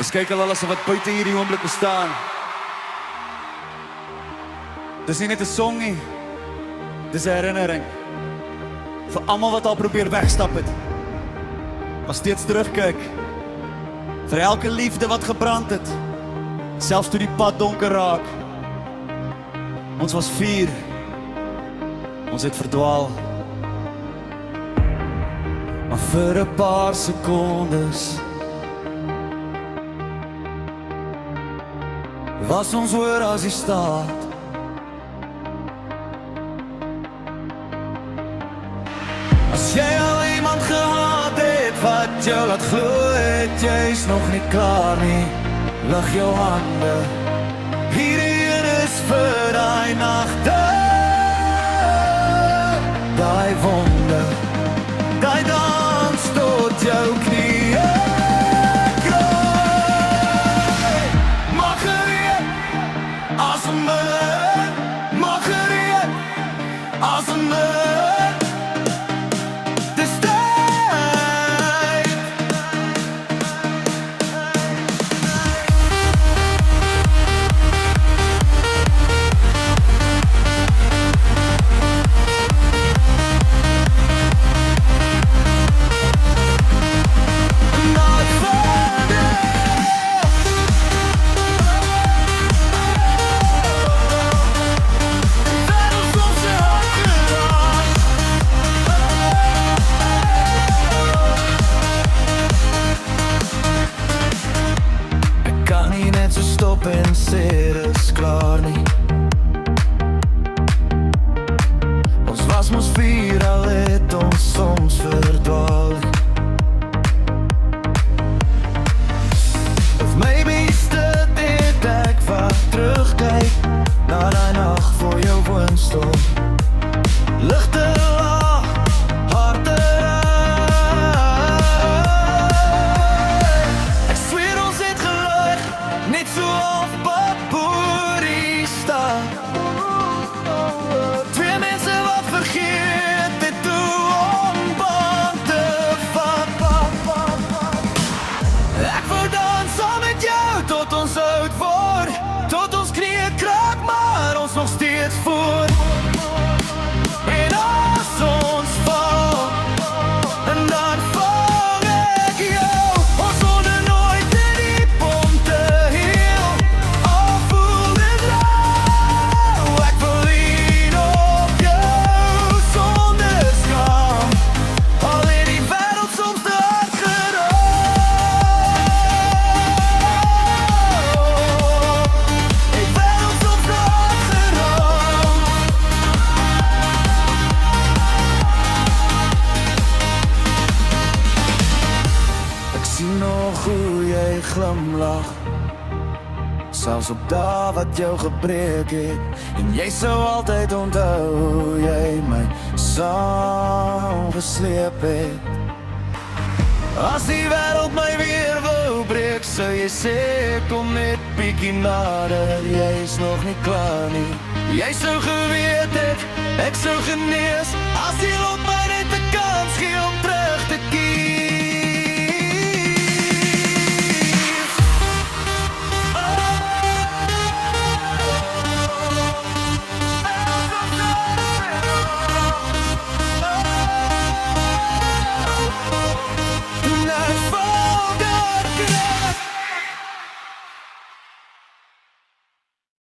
Ons kyk al alles wat buite hierdie oomblik bestaan. Dis nie net 'n song nie. Dis 'n herinnering vir almal wat al probeer wegstap het, maar steeds terugkyk. Vir elke liefde wat gebrand het, selfs toe die pad donker raak. Ons was 4. Ons het verdwaal. Maar vir 'n paar sekondes was ons hoër as die staat. As jy al iemand gehad het wat jou laat glo het, jy's nog nie klaar nie, lig jou hande. Hierdie is vir daai nagte, daai wonde, daai dans tot jou knieë kraai. Mag gereed as 'n man, mag gereed as 'n man. Dis tyd. Stop en sê dis klaar nie. Ons was mos 4, al het ons soms verdwaal. Of maybe is dit ek wat terugkyk na daai nag voor jou woonstel. Ligte laag, harte ek sweer ons het geluid, net so half papoerie staan. Twee mense wat vergeet het toe om band te vat. Ek wou dans saam met jou tot ons oud word, tot ons knieë kraak, maar ons nog steeds voor. En as ons val, en dan vang ek jou. Ons sonde nooit te diep om te heel, al voel dit rauw. Ek verleen op jou sonder skaam, al het die wêreld soms te hard geraak. Die wêreld soms te hard geraak. Ek sien nog hoe jy glimlag, selfs op dae wat jou gebreek het. En jy sou altyd onthou hoe jy my saam gesleep het. As die wêreld my weer wou breek, sou jy sê kom net bietjie nader, jy's nog nie klaar nie. Jy sou geweet het, ek sou genees, as die lot my net 'n kans gee om